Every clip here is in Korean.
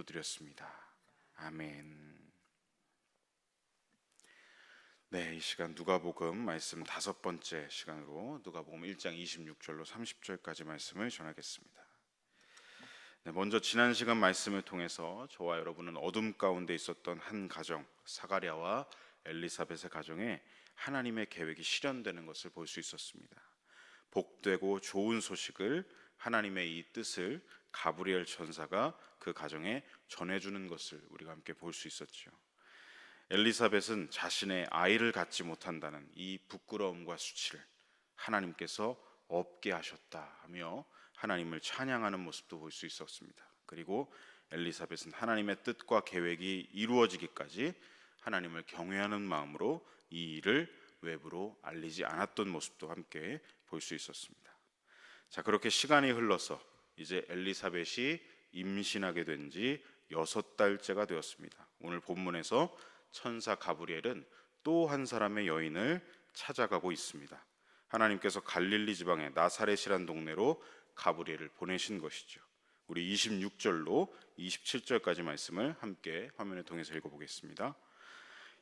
기도드렸습니다. 아멘. 네, 이 시간 누가복음 말씀 5번째 시간으로 누가복음 1장 26절로 30절까지 말씀을 전하겠습니다. 네, 먼저 지난 시간 말씀을 통해서 저와 여러분은 어둠 가운데 있었던 한 가정, 사가랴와 엘리사벳의 가정에 하나님의 계획이 실현되는 것을 볼 수 있었습니다. 복되고 좋은 소식을, 하나님의 이 뜻을 가브리엘 천사가 그 가정에 전해주는 것을 우리가 함께 볼 수 있었죠. 엘리사벳은 자신의 아이를 갖지 못한다는 이 부끄러움과 수치를 하나님께서 없게 하셨다 하며 하나님을 찬양하는 모습도 볼 수 있었습니다. 그리고 엘리사벳은 하나님의 뜻과 계획이 이루어지기까지 하나님을 경외하는 마음으로 이 일을 외부로 알리지 않았던 모습도 함께 볼 수 있었습니다. 자, 그렇게 시간이 흘러서 이제 엘리사벳이 임신하게 된 지 6달째가 되었습니다. 오늘 본문에서 천사 가브리엘은 또 한 사람의 여인을 찾아가고 있습니다. 하나님께서 갈릴리 지방의 나사렛이란 동네로 가브리엘을 보내신 것이죠. 우리 26절로 27절까지 말씀을 함께 화면을 통해서 읽어보겠습니다.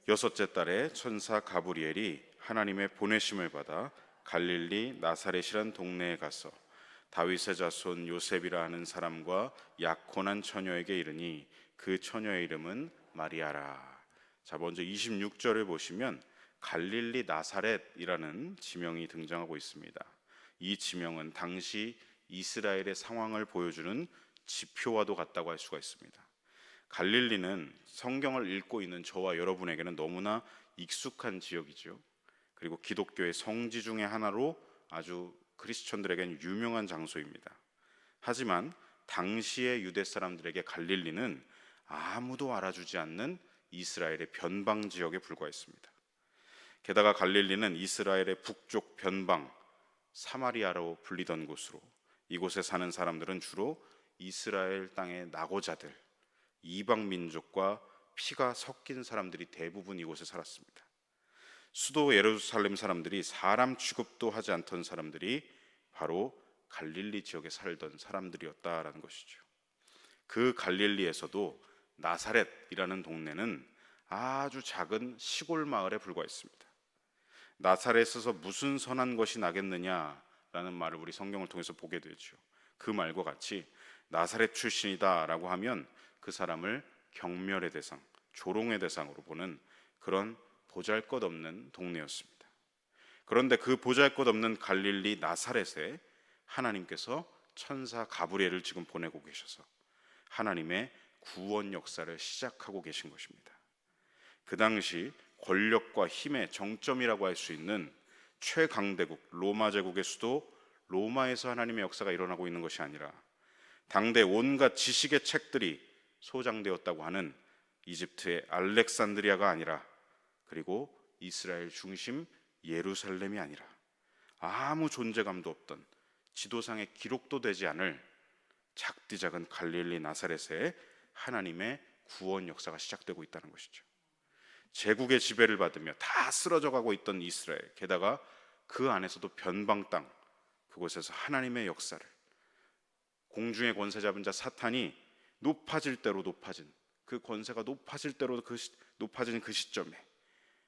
6째 달에 천사 가브리엘이 하나님의 보내심을 받아 갈릴리 나사렛이란 동네에 가서 다윗의 자손 요셉이라 하는 사람과 약혼한 처녀에게 이르니 그 처녀의 이름은 마리아라. 자, 먼저 26절을 보시면 갈릴리 나사렛이라는 지명이 등장하고 있습니다. 이 지명은 당시 이스라엘의 상황을 보여주는 지표와도 같다고 할 수가 있습니다. 갈릴리는 성경을 읽고 있는 저와 여러분에게는 너무나 익숙한 지역이죠. 그리고 기독교의 성지 중의 하나로 아주 크리스천들에게는 유명한 장소입니다. 하지만 당시의 유대 사람들에게 갈릴리는 아무도 알아주지 않는 이스라엘의 변방 지역에 불과했습니다. 게다가 갈릴리는 이스라엘의 북쪽 변방 사마리아로 불리던 곳으로, 이곳에 사는 사람들은 주로 이스라엘 땅의 낙오자들, 이방 민족과 피가 섞인 사람들이 대부분 이곳에 살았습니다. 수도 예루살렘 사람들이 사람 취급도 하지 않던 사람들이 바로 갈릴리 지역에 살던 사람들이었다라는 것이죠. 그 갈릴리에서도 나사렛이라는 동네는 아주 작은 시골 마을에 불과했습니다. 나사렛에서 무슨 선한 것이 나겠느냐라는 말을 우리 성경을 통해서 보게 되죠. 그 말과 같이 나사렛 출신이다라고 하면 그 사람을 경멸의 대상, 조롱의 대상으로 보는 그런 보잘것없는 동네였습니다. 그런데 그 보잘것없는 갈릴리 나사렛에 하나님께서 천사 가브리엘을 지금 보내고 계셔서 하나님의 구원 역사를 시작하고 계신 것입니다. 그 당시 권력과 힘의 정점이라고 할 수 있는 최강대국 로마 제국의 수도 로마에서 하나님의 역사가 일어나고 있는 것이 아니라 당대 온갖 지식의 책들이 소장되었다고 하는 이집트의 알렉산드리아가 아니라, 그리고 이스라엘 중심 예루살렘이 아니라 아무 존재감도 없던, 지도상의 기록도 되지 않을 작디 작은 갈릴리 나사렛에 하나님의 구원 역사가 시작되고 있다는 것이죠. 제국의 지배를 받으며 다 쓰러져 가고 있던 이스라엘, 게다가 그 안에서도 변방 땅, 그곳에서 하나님의 역사를, 공중의 권세 잡은 자 사탄이 높아질 대로 높아진, 그 권세가 높아질 대로 높아진 그 시점에,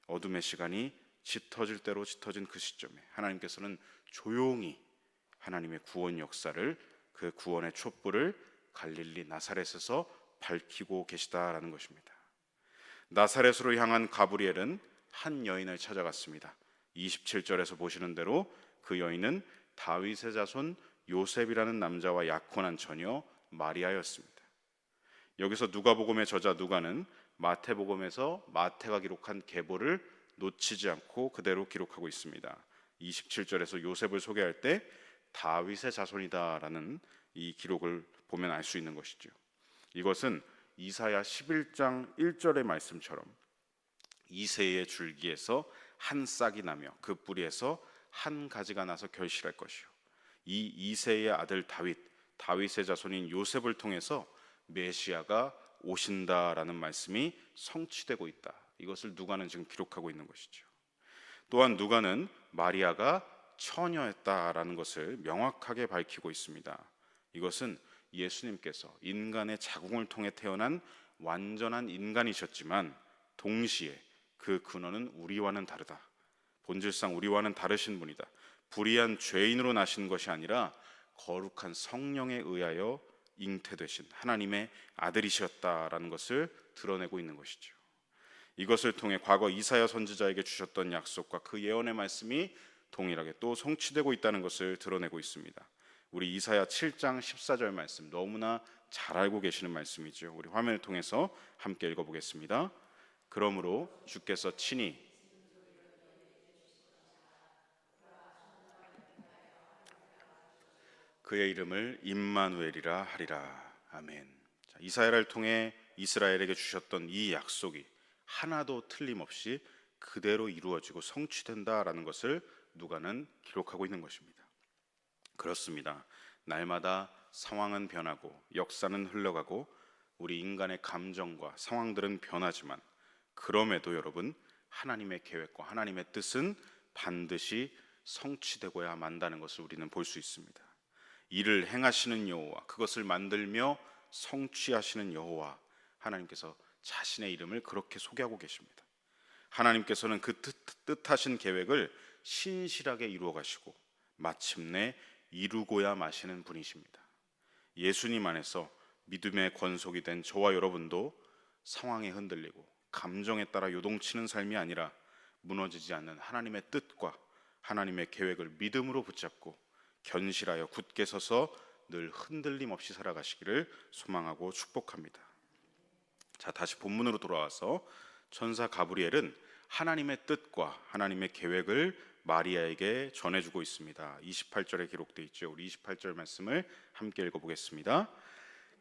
어둠의 시간이 짙어질 대로 짙어진 그 시점에 하나님께서는 조용히 하나님의 구원 역사를, 그 구원의 촛불을 갈릴리 나사렛에서 밝히고 계시다라는 것입니다. 나사렛으로 향한 가브리엘은 한 여인을 찾아갔습니다. 27절에서 보시는 대로 그 여인은 다윗의 자손 요셉이라는 남자와 약혼한 처녀 마리아였습니다. 여기서 누가복음의 저자 누가는 마태복음에서 마태가 기록한 계보를 놓치지 않고 그대로 기록하고 있습니다. 27절에서 요셉을 소개할 때 다윗의 자손이다라는 이 기록을 보면 알 수 있는 것이죠. 이것은 이사야 11장 1절의 말씀처럼 이새의 줄기에서 한 싹이 나며 그 뿌리에서 한 가지가 나서 결실할 것이요, 이 이새의 아들 다윗의 자손인 요셉을 통해서 메시아가 오신다라는 말씀이 성취되고 있다. 이것을 누가는 지금 기록하고 있는 것이죠. 또한 누가는 마리아가 처녀였다라는 것을 명확하게 밝히고 있습니다. 이것은 예수님께서 인간의 자궁을 통해 태어난 완전한 인간이셨지만 동시에 그 근원은 우리와는 다르다. 본질상 우리와는 다르신 분이다. 불의한 죄인으로 나신 것이 아니라 거룩한 성령에 의하여 잉태되신 하나님의 아들이셨다라는 것을 드러내고 있는 것이죠. 이것을 통해 과거 이사야 선지자에게 주셨던 약속과 그 예언의 말씀이 동일하게 또 성취되고 있다는 것을 드러내고 있습니다. 우리 이사야 7장 14절 말씀 너무나 잘 알고 계시는 말씀이죠. 우리 화면을 통해서 함께 읽어보겠습니다. 그러므로 주께서 친히 그의 이름을 임마누엘이라 하리라. 아멘. 자, 이사야를 통해 이스라엘에게 주셨던 이 약속이 하나도 틀림없이 그대로 이루어지고 성취된다라는 것을 누가는 기록하고 있는 것입니다. 그렇습니다. 날마다 상황은 변하고 역사는 흘러가고 우리 인간의 감정과 상황들은 변하지만 그럼에도 여러분 하나님의 계획과 하나님의 뜻은 반드시 성취되고야 만다는 것을 우리는 볼 수 있습니다. 이를 행하시는 여호와, 그것을 만들며 성취하시는 여호와, 하나님께서 자신의 이름을 그렇게 소개하고 계십니다. 하나님께서는 그 뜻하신 계획을 신실하게 이루어 가시고 마침내 이루고야 마시는 분이십니다. 예수님 안에서 믿음의 권속이 된 저와 여러분도 상황에 흔들리고 감정에 따라 요동치는 삶이 아니라 무너지지 않는 하나님의 뜻과 하나님의 계획을 믿음으로 붙잡고 견실하여 굳게 서서 늘 흔들림 없이 살아가시기를 소망하고 축복합니다. 자, 다시 본문으로 돌아와서 천사 가브리엘은 하나님의 뜻과 하나님의 계획을 마리아에게 전해주고 있습니다. 28절에 기록되어 있죠. 우리 28절 말씀을 함께 읽어보겠습니다.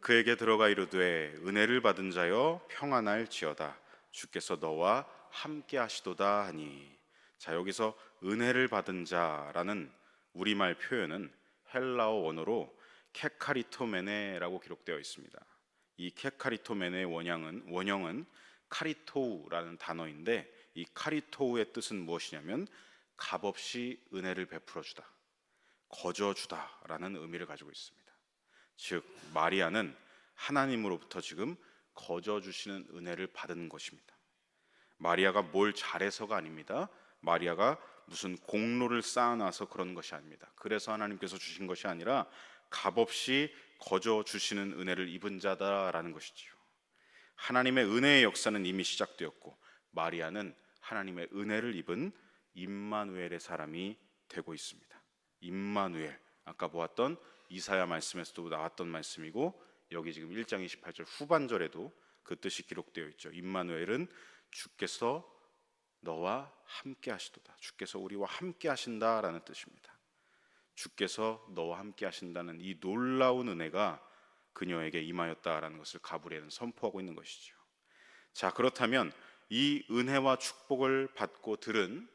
그에게 들어가 이르되 은혜를 받은 자여 평안할지어다 주께서 너와 함께 하시도다 하니. 자, 여기서 은혜를 받은 자라는 우리말 표현은 헬라어 원어로 케카리토메네라고 기록되어 있습니다. 이 케카리토메네의 원형은 카리토우라는 단어인데 이 카리토우의 뜻은 무엇이냐면 값없이 은혜를 베풀어 주다, 거저 주다라는 의미를 가지고 있습니다. 즉 마리아는 하나님으로부터 지금 거저 주시는 은혜를 받은 것입니다. 마리아가 뭘 잘해서가 아닙니다. 마리아가 무슨 공로를 쌓아놔서 그런 것이 아닙니다. 그래서 하나님께서 주신 것이 아니라 값없이 거저 주시는 은혜를 입은 자다라는 것이지요. 하나님의 은혜의 역사는 이미 시작되었고 마리아는 하나님의 은혜를 입은 임마누엘의 사람이 되고 있습니다. 임마누엘, 아까 보았던 이사야 말씀에서도 나왔던 말씀이고 여기 지금 1장 28절 후반절에도 그 뜻이 기록되어 있죠. 임마누엘은 주께서 너와 함께 하시도다, 주께서 우리와 함께 하신다라는 뜻입니다. 주께서 너와 함께 하신다는 이 놀라운 은혜가 그녀에게 임하였다라는 것을 가브리엘은 선포하고 있는 것이죠. 자, 그렇다면 이 은혜와 축복을 받고 들은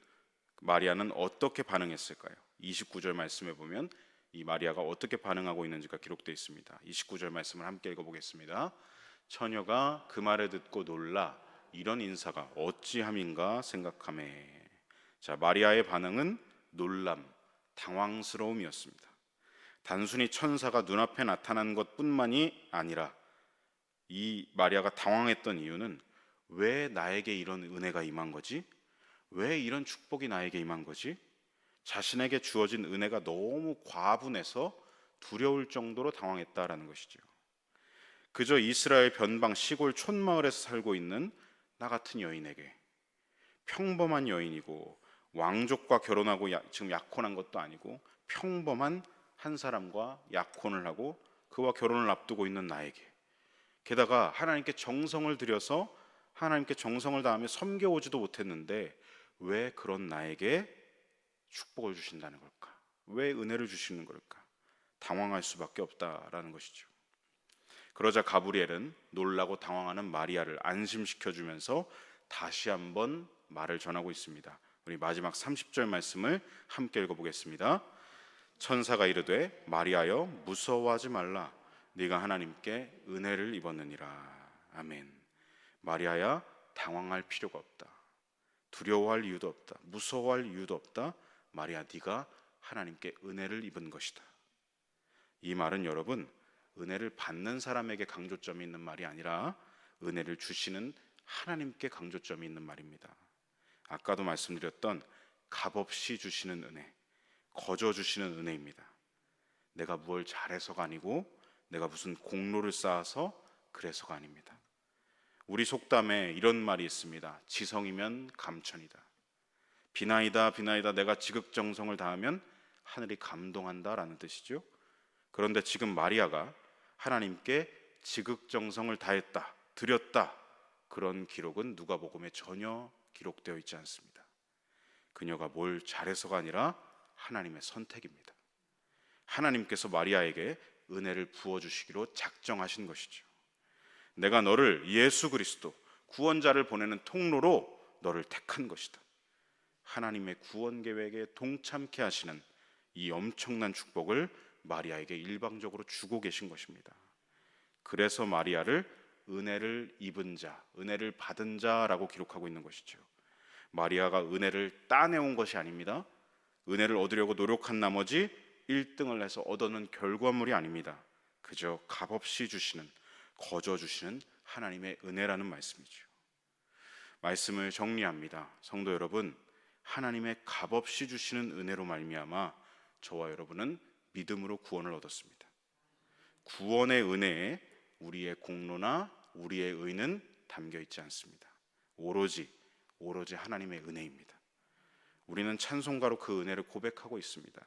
마리아는 어떻게 반응했을까요? 29절 말씀에 보면 이 마리아가 어떻게 반응하고 있는지가 기록되어 있습니다. 29절 말씀을 함께 읽어보겠습니다. 처녀가 그 말을 듣고 놀라 이런 인사가 어찌함인가 생각하매. 자, 마리아의 반응은 놀람, 당황스러움이었습니다. 단순히 천사가 눈앞에 나타난 것뿐만이 아니라 이 마리아가 당황했던 이유는 왜 나에게 이런 은혜가 임한 거지? 왜 이런 축복이 나에게 임한 거지? 자신에게 주어진 은혜가 너무 과분해서 두려울 정도로 당황했다라는 것이죠. 그저 이스라엘 변방 시골 촌마을에서 살고 있는 나 같은 여인에게, 평범한 여인이고 왕족과 결혼하고 지금 약혼한 것도 아니고 평범한 한 사람과 약혼을 하고 그와 결혼을 앞두고 있는 나에게, 게다가 하나님께 정성을 들여서 하나님께 정성을 다하며 섬겨오지도 못했는데 왜 그런 나에게 축복을 주신다는 걸까? 왜 은혜를 주시는 걸까? 당황할 수밖에 없다라는 것이죠. 그러자 가브리엘은 놀라고 당황하는 마리아를 안심시켜주면서 다시 한번 말을 전하고 있습니다. 우리 마지막 30절 말씀을 함께 읽어보겠습니다. 천사가 이르되 마리아여 무서워하지 말라, 네가 하나님께 은혜를 입었느니라. 아멘. 마리아야, 당황할 필요가 없다. 두려워할 이유도 없다. 무서워할 이유도 없다. 마리아, 네가 하나님께 은혜를 입은 것이다. 이 말은 여러분, 은혜를 받는 사람에게 강조점이 있는 말이 아니라 은혜를 주시는 하나님께 강조점이 있는 말입니다. 아까도 말씀드렸던 값없이 주시는 은혜, 거저 주시는 은혜입니다. 내가 뭘 잘해서가 아니고 내가 무슨 공로를 쌓아서 그래서가 아닙니다. 우리 속담에 이런 말이 있습니다. 지성이면 감천이다. 비나이다 비나이다, 내가 지극정성을 다하면 하늘이 감동한다 라는 뜻이죠. 그런데 지금 마리아가 하나님께 지극정성을 다했다, 드렸다, 그런 기록은 누가복음에 전혀 기록되어 있지 않습니다. 그녀가 뭘 잘해서가 아니라 하나님의 선택입니다. 하나님께서 마리아에게 은혜를 부어주시기로 작정하신 것이죠. 내가 너를 예수 그리스도 구원자를 보내는 통로로 너를 택한 것이다. 하나님의 구원 계획에 동참케 하시는 이 엄청난 축복을 마리아에게 일방적으로 주고 계신 것입니다. 그래서 마리아를 은혜를 입은 자, 은혜를 받은 자라고 기록하고 있는 것이죠. 마리아가 은혜를 따내온 것이 아닙니다. 은혜를 얻으려고 노력한 나머지 1등을 해서 얻어낸 결과물이 아닙니다. 그저 값없이 주시는, 거저 주시는 하나님의 은혜라는 말씀이죠. 말씀을 정리합니다. 성도 여러분, 하나님의 값없이 주시는 은혜로 말미암아 저와 여러분은 믿음으로 구원을 얻었습니다. 구원의 은혜에 우리의 공로나 우리의 의는 담겨 있지 않습니다. 오로지 하나님의 은혜입니다. 우리는 찬송가로 그 은혜를 고백하고 있습니다.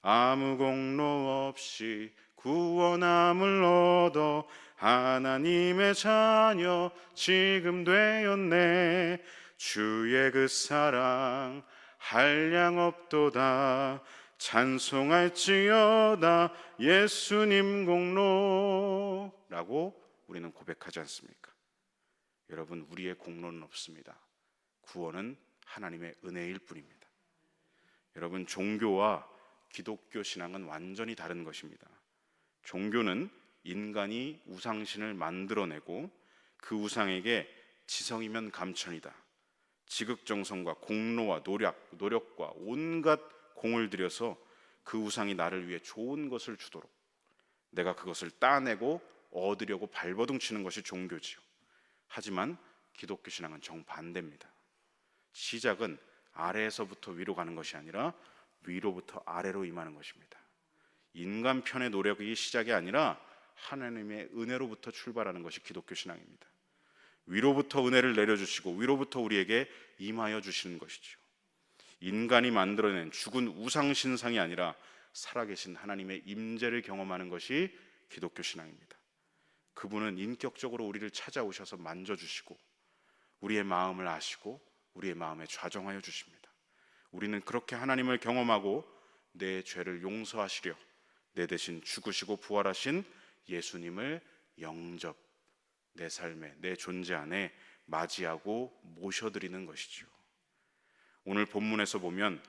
아무 공로 없이 구원함을 얻어 하나님의 자녀 지금 되었네. 주의 그 사랑 한량 없도다. 찬송할지어다 예수님 공로라고 우리는 고백하지 않습니까? 여러분, 우리의 공로는 없습니다. 구원은 하나님의 은혜일 뿐입니다. 여러분, 종교와 기독교 신앙은 완전히 다른 것입니다. 종교는 인간이 우상신을 만들어내고 그 우상에게 지성이면 감천이다, 지극정성과 공로와 노력과 온갖 공을 들여서 그 우상이 나를 위해 좋은 것을 주도록 내가 그것을 따내고 얻으려고 발버둥 치는 것이 종교지요. 하지만 기독교 신앙은 정반대입니다. 시작은 아래에서부터 위로 가는 것이 아니라 위로부터 아래로 임하는 것입니다. 인간 편의 노력이 시작이 아니라 하나님의 은혜로부터 출발하는 것이 기독교 신앙입니다. 위로부터 은혜를 내려주시고 위로부터 우리에게 임하여 주시는 것이죠. 인간이 만들어낸 죽은 우상신상이 아니라 살아계신 하나님의 임재를 경험하는 것이 기독교 신앙입니다. 그분은 인격적으로 우리를 찾아오셔서 만져주시고 우리의 마음을 아시고 우리의 마음에 좌정하여 주십니다. 우리는 그렇게 하나님을 경험하고 내 죄를 용서하시려 내 대신 죽으시고 부활하신 예수님을 영접, 내 삶에, 내 존재 안에 맞이하고 모셔드리는 것이죠. 오늘 본문에서 보면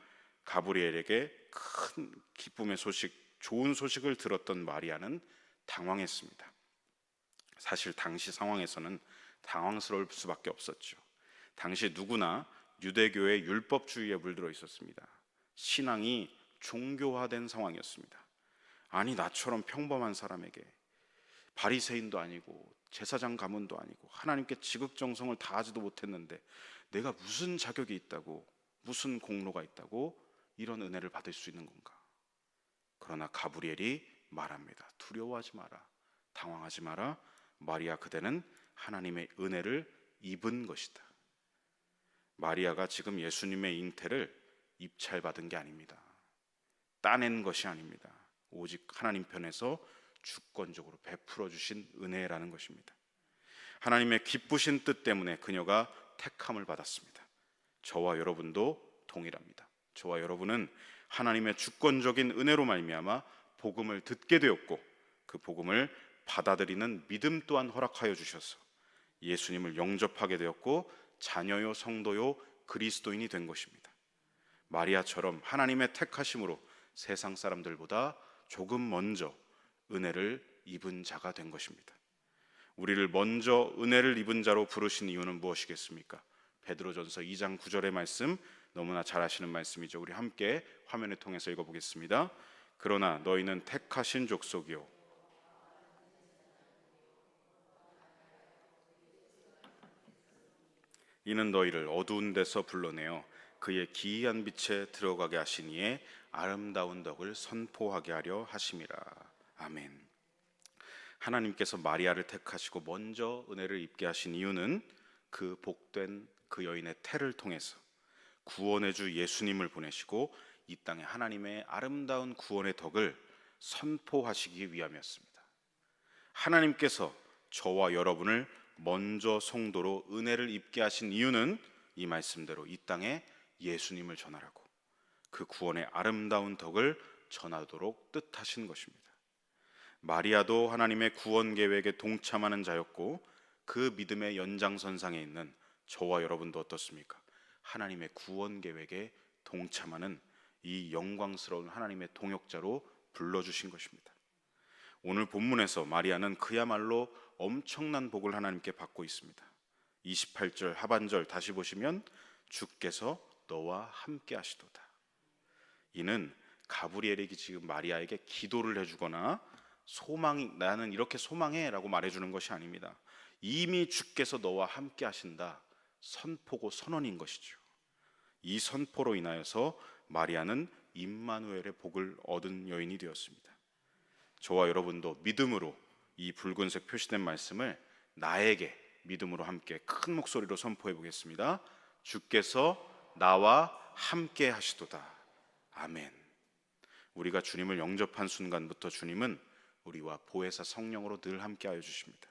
가브리엘에게 큰 기쁨의 소식, 좋은 소식을 들었던 마리아는 당황했습니다. 사실 당시 상황에서는 당황스러울 수밖에 없었죠. 당시 누구나 유대교의 율법주의에 물들어 있었습니다. 신앙이 종교화된 상황이었습니다. 아니, 나처럼 평범한 사람에게 바리새인도 아니고 제사장 가문도 아니고 하나님께 지극정성을 다하지도 못했는데 내가 무슨 자격이 있다고, 무슨 공로가 있다고 이런 은혜를 받을 수 있는 건가? 그러나 가브리엘이 말합니다. 두려워하지 마라, 당황하지 마라. 마리아, 그대는 하나님의 은혜를 입은 것이다. 마리아가 지금 예수님의 잉태를 입찰받은 게 아닙니다. 따낸 것이 아닙니다. 오직 하나님 편에서 주권적으로 베풀어 주신 은혜라는 것입니다. 하나님의 기쁘신 뜻 때문에 그녀가 택함을 받았습니다. 저와 여러분도 동일합니다. 저와 여러분은 하나님의 주권적인 은혜로 말미암아 복음을 듣게 되었고 그 복음을 받아들이는 믿음 또한 허락하여 주셔서 예수님을 영접하게 되었고 자녀요 성도요 그리스도인이 된 것입니다. 마리아처럼 하나님의 택하심으로 세상 사람들보다 조금 먼저 은혜를 입은 자가 된 것입니다. 우리를 먼저 은혜를 입은 자로 부르신 이유는 무엇이겠습니까? 베드로전서 2장 9절의 말씀, 너무나 잘 아시는 말씀이죠. 우리 함께 화면을 통해서 읽어보겠습니다. 그러나 너희는 택하신 족속이요 이는 너희를 어두운 데서 불러내어 그의 기이한 빛에 들어가게 하시니에 아름다운 덕을 선포하게 하려 하심이라. 아멘. 하나님께서 마리아를 택하시고 먼저 은혜를 입게 하신 이유는 그 복된 그 여인의 태를 통해서 구원의 주 예수님을 보내시고 이 땅에 하나님의 아름다운 구원의 덕을 선포하시기 위함이었습니다. 하나님께서 저와 여러분을 먼저 성도로 은혜를 입게 하신 이유는 이 말씀대로 이 땅에 예수님을 전하라고 그 구원의 아름다운 덕을 전하도록 뜻하신 것입니다. 마리아도 하나님의 구원 계획에 동참하는 자였고 그 믿음의 연장선상에 있는 저와 여러분도 어떻습니까? 하나님의 구원 계획에 동참하는 이 영광스러운 하나님의 동역자로 불러주신 것입니다. 오늘 본문에서 마리아는 그야말로 엄청난 복을 하나님께 받고 있습니다. 28절 하반절 다시 보시면 주께서 너와 함께 하시도다. 이는 가브리엘이 지금 마리아에게 기도를 해주거나 나는 이렇게 소망해 라고 말해주는 것이 아닙니다. 이미 주께서 너와 함께 하신다 선포고 선언인 것이죠. 이 선포로 인하여서 마리아는 임마누엘의 복을 얻은 여인이 되었습니다. 저와 여러분도 믿음으로 이 붉은색 표시된 말씀을 나에게 믿음으로 함께 큰 목소리로 선포해 보겠습니다. 주께서 나와 함께 하시도다. 아멘. 우리가 주님을 영접한 순간부터 주님은 우리와 보혜사 성령으로 늘 함께 하여 주십니다.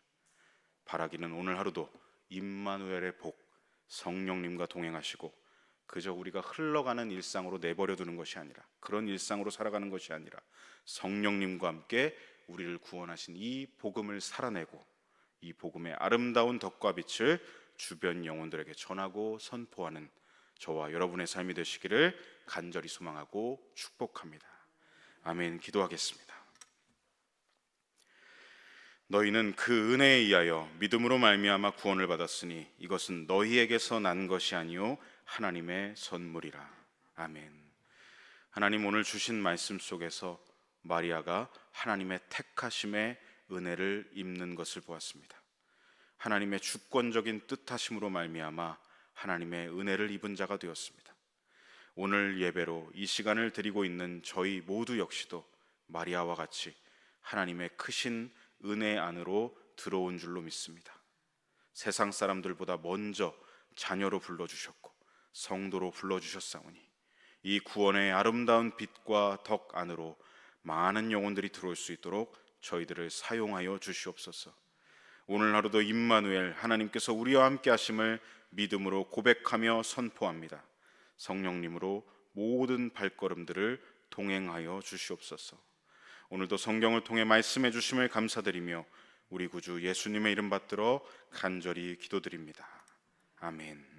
바라기는 오늘 하루도 임마누엘의 복, 성령님과 동행하시고 그저 우리가 흘러가는 일상으로 내버려 두는 것이 아니라 그런 일상으로 살아가는 것이 아니라 성령님과 함께 우리를 구원하신 이 복음을 살아내고 이 복음의 아름다운 덕과 빛을 주변 영혼들에게 전하고 선포하는 저와 여러분의 삶이 되시기를 간절히 소망하고 축복합니다. 아멘. 기도하겠습니다. 너희는 그 은혜에 의하여 믿음으로 말미암아 구원을 받았으니 이것은 너희에게서 난 것이 아니요 하나님의 선물이라. 아멘. 하나님, 오늘 주신 말씀 속에서 마리아가 하나님의 택하심의 은혜를 입는 것을 보았습니다. 하나님의 주권적인 뜻하심으로 말미암아 하나님의 은혜를 입은 자가 되었습니다. 오늘 예배로 이 시간을 드리고 있는 저희 모두 역시도 마리아와 같이 하나님의 크신 은혜 안으로 들어온 줄로 믿습니다. 세상 사람들보다 먼저 자녀로 불러주셨고 성도로 불러주셨사오니 이 구원의 아름다운 빛과 덕 안으로 많은 영혼들이 들어올 수 있도록 저희들을 사용하여 주시옵소서. 오늘 하루도 임마누엘 하나님께서 우리와 함께 하심을 믿음으로 고백하며 선포합니다. 성령님으로 모든 발걸음들을 동행하여 주시옵소서. 오늘도 성경을 통해 말씀해 주심을 감사드리며 우리 구주 예수님의 이름 받들어 간절히 기도드립니다. 아멘.